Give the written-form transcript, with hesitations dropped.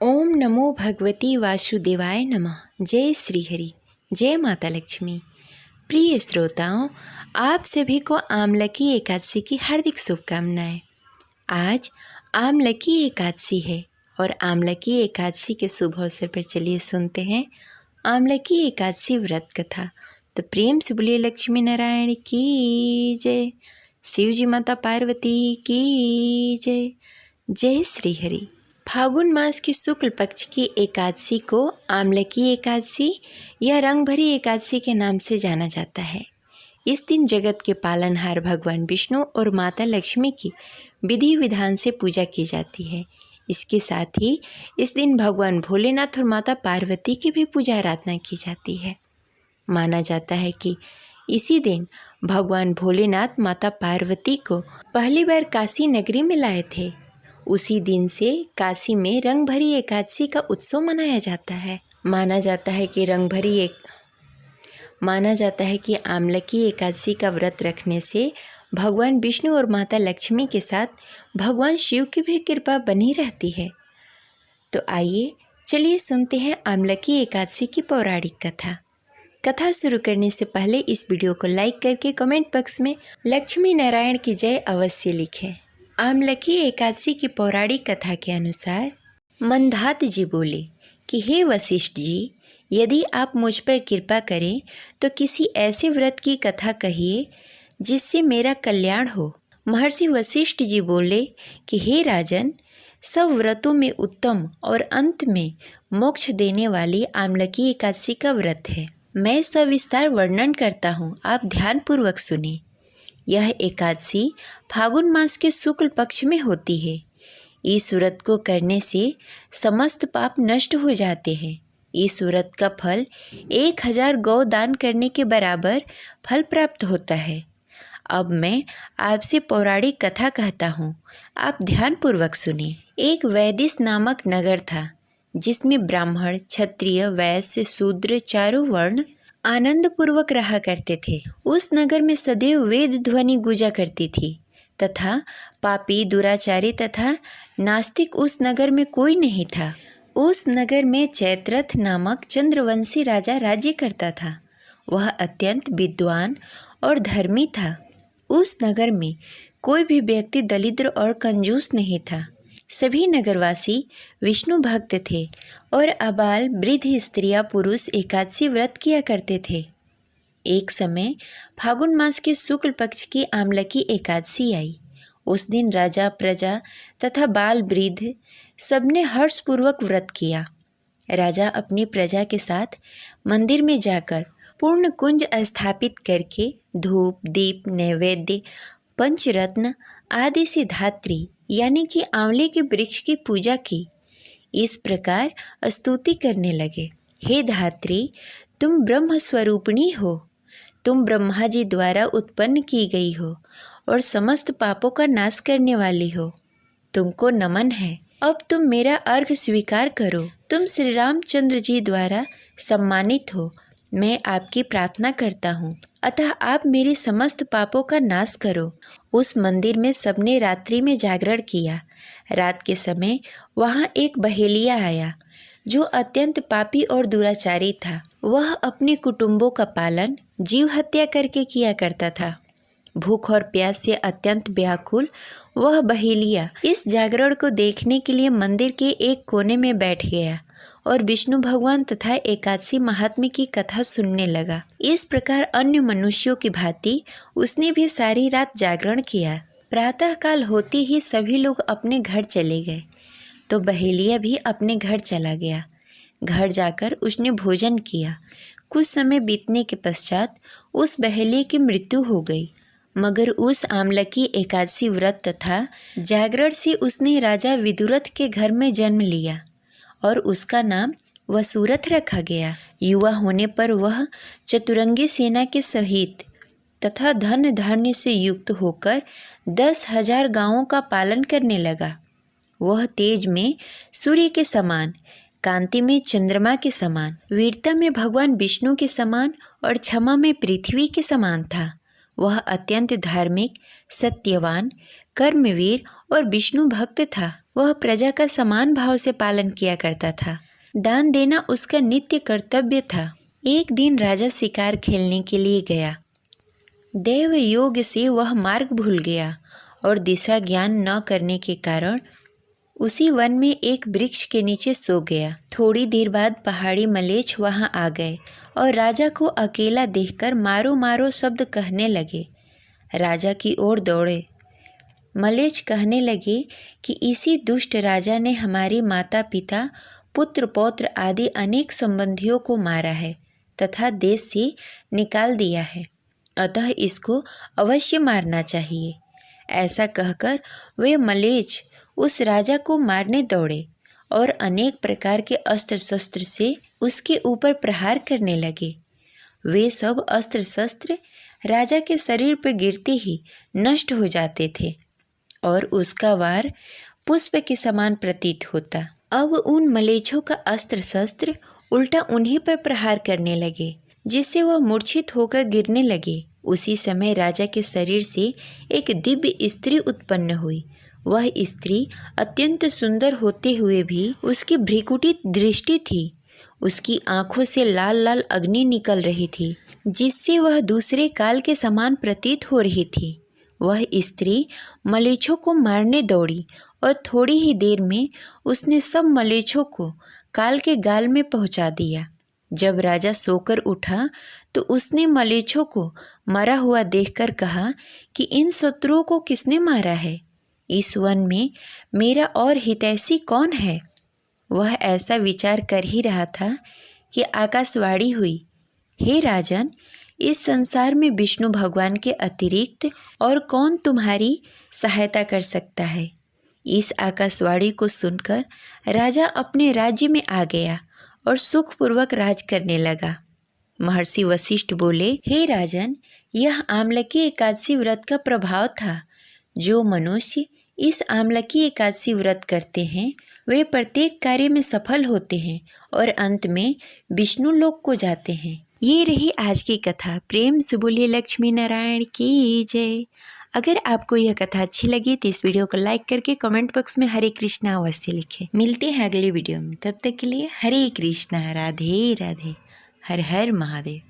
ओम नमो भगवती वासुदेवाय नमः। जय श्री हरि, जय माता लक्ष्मी। प्रिय श्रोताओं, आप सभी को आमलकी एकादशी की हार्दिक शुभकामनाएं। आज आमलकी एकादशी है और आमलकी एकादशी के शुभ अवसर पर चलिए सुनते हैं आमलकी एकादशी व्रत कथा। तो प्रेम से बोलिए लक्ष्मी नारायण की जय, शिव जी माता पार्वती की जय। जय श्री हरि। फागुन मास की शुक्ल पक्ष की एकादशी को आमलकी एकादशी या रंग भरी एकादशी के नाम से जाना जाता है। इस दिन जगत के पालनहार भगवान विष्णु और माता लक्ष्मी की विधि विधान से पूजा की जाती है। इसके साथ ही इस दिन भगवान भोलेनाथ और माता पार्वती की भी पूजा आराधना की जाती है। माना जाता है कि इसी दिन भगवान भोलेनाथ माता पार्वती को पहली बार काशी नगरी में लाए थे। उसी दिन से काशी में रंग भरी एकादशी का उत्सव मनाया जाता है। माना जाता है कि आमलकी एकादशी का व्रत रखने से भगवान विष्णु और माता लक्ष्मी के साथ भगवान शिव की भी कृपा बनी रहती है। तो आइए चलिए सुनते हैं आमलकी एकादशी की पौराणिक कथा शुरू करने से पहले इस वीडियो को लाइक करके कमेंट बॉक्स में लक्ष्मी नारायण की जय अवश्य लिखें। आमलकी एकादशी की पौराणिक कथा के अनुसार मंधात जी बोले कि हे वशिष्ठ जी, यदि आप मुझ पर कृपा करें तो किसी ऐसे व्रत की कथा कहिए जिससे मेरा कल्याण हो। महर्षि वशिष्ठ जी बोले कि हे राजन, सब व्रतों में उत्तम और अंत में मोक्ष देने वाली आमलकी एकादशी का व्रत है। मैं सविस्तार वर्णन करता हूँ, आप ध्यानपूर्वक सुने। यह एकादशी फागुन मास के शुक्ल पक्ष में होती है। इस व्रत को करने से समस्त पाप नष्ट हो जाते हैं। इस व्रत का फल 1000 गौ दान करने के बराबर फल प्राप्त होता है। अब मैं आपसे पौराणिक कथा कहता हूँ, आप ध्यानपूर्वक सुने। एक वैदिश नामक नगर था जिसमें ब्राह्मण, क्षत्रिय, वैश्य, शूद्र चारों वर्ण आनंद पूर्वक रहा करते थे। उस नगर में सदैव वेद ध्वनि गूंजा करती थी तथा पापी, दुराचारी तथा नास्तिक उस नगर में कोई नहीं था। उस नगर में चैत्रथ नामक चंद्रवंशी राजा राज्य करता था। वह अत्यंत विद्वान और धर्मी था। उस नगर में कोई भी व्यक्ति दरिद्र और कंजूस नहीं था। सभी नगरवासी विष्णु भक्त थे और अबाल वृद्ध स्त्रियां पुरुष एकादशी व्रत किया करते थे। एक समय फागुन मास के शुक्ल पक्ष की आमलकी एकादशी आई। उस दिन राजा, प्रजा तथा बाल वृद्ध सबने हर्षपूर्वक व्रत किया। राजा अपनी प्रजा के साथ मंदिर में जाकर पूर्ण कुंज स्थापित करके धूप, दीप, नैवेद्य, पंचरत्न आदि से धात्री यानी कि आंवले के वृक्ष की पूजा की। इस प्रकार स्तुति करने लगे, हे धात्री, तुम ब्रह्म स्वरूपिणी हो। तुम ब्रह्मा जी द्वारा उत्पन्न की गई हो और समस्त पापों का नाश करने वाली हो। तुमको नमन है। अब तुम मेरा अर्घ स्वीकार करो। तुम श्री रामचंद्र जी द्वारा सम्मानित हो। मैं आपकी प्रार्थना करता हूँ, अतः आप मेरे समस्त पापों का नाश करो। उस मंदिर में सबने रात्रि में जागरण किया। रात के समय वहाँ एक बहेलिया आया जो अत्यंत पापी और दुराचारी था। वह अपने कुटुंबों का पालन जीव हत्या करके किया करता था। भूख और प्यास से अत्यंत व्याकुल वह बहेलिया इस जागरण को देखने के लिए मंदिर के एक कोने में बैठ गया और विष्णु भगवान तथा एकादशी महात्म्य की कथा सुनने लगा। इस प्रकार अन्य मनुष्यों की भांति उसने भी सारी रात जागरण किया। प्रातःकाल होते ही सभी लोग अपने घर चले गए तो बहेलिया भी अपने घर चला गया। घर जाकर उसने भोजन किया। कुछ समय बीतने के पश्चात उस बहेलिये की मृत्यु हो गई। मगर उस आमलकी एकादशी व्रत तथा जागरण से उसने राजा विदुरथ के घर में जन्म लिया और उसका नाम वसुरथ रखा गया। युवा होने पर वह चतुरंगी सेना के सहित तथा धन धान्य से युक्त होकर 10,000 गांवों का पालन करने लगा। वह तेज में सूर्य के समान, कांति में चंद्रमा के समान, वीरता में भगवान विष्णु के समान और क्षमा में पृथ्वी के समान था। वह अत्यंत धार्मिक, सत्यवान, कर्मवीर और विष्णु भक्त था। वह प्रजा का समान भाव से पालन किया करता था। दान देना उसका नित्य कर्तव्य था। एक दिन राजा शिकार खेलने के लिए गया। दैव योग से वह मार्ग भूल गया और दिशा ज्ञान न करने के कारण उसी वन में एक वृक्ष के नीचे सो गया। थोड़ी देर बाद पहाड़ी मलेच्छ वहां आ गए और राजा को अकेला देखकर मारो मारो शब्द कहने लगे। राजा की ओर दौड़े। मलेच्छ कहने लगे कि इसी दुष्ट राजा ने हमारी माता पिता, पुत्र पौत्र आदि अनेक संबंधियों को मारा है तथा देश से निकाल दिया है, अतः इसको अवश्य मारना चाहिए। ऐसा कहकर वे मलेच्छ उस राजा को मारने दौड़े और अनेक प्रकार के अस्त्र शस्त्र से उसके ऊपर प्रहार करने लगे। वे सब अस्त्र शस्त्र राजा के शरीर पर गिरते ही नष्ट हो जाते थे और उसका वार पुष्प के समान प्रतीत होता। अब उन मलेच्छों का अस्त्र शस्त्र उल्टा उन्हीं पर प्रहार करने लगे, जिससे वह मूर्छित होकर गिरने लगे। उसी समय राजा के शरीर से एक दिव्य स्त्री उत्पन्न हुई। वह स्त्री अत्यंत सुंदर होते हुए भी उसकी भ्रिकुटित दृष्टि थी। उसकी आंखों से लाल लाल अग्नि निकल रही थी, जिससे वह दूसरे काल के समान प्रतीत हो रही थी। वह स्त्री मलेच्छों को मारने दौड़ी और थोड़ी ही देर में उसने सब मलेच्छों को काल के गाल में पहुंचा दिया। जब राजा सोकर उठा तो उसने मलेच्छों को मरा हुआ देखकर कहा कि इन शत्रुओं को किसने मारा है? इस वन में मेरा और हितैषी कौन है? वह ऐसा विचार कर ही रहा था कि आकाशवाणी हुई, हे राजन, इस संसार में विष्णु भगवान के अतिरिक्त और कौन तुम्हारी सहायता कर सकता है? इस आकाशवाणी को सुनकर राजा अपने राज्य में आ गया और सुखपूर्वक राज करने लगा। महर्षि वशिष्ठ बोले, हे राजन, यह आमलकी एकादशी व्रत का प्रभाव था। जो मनुष्य इस आमलकी एकादशी व्रत करते हैं वे प्रत्येक कार्य में सफल होते हैं और अंत में विष्णु लोक को जाते हैं। ये रही आज की कथा। प्रेम से बोलिए लक्ष्मी नारायण की जय। अगर आपको यह कथा अच्छी लगी तो इस वीडियो को लाइक करके कमेंट बॉक्स में हरे कृष्णा अवश्य लिखें। मिलते हैं अगले वीडियो में, तब तक के लिए हरे कृष्णा, राधे राधे, हर हर महादेव।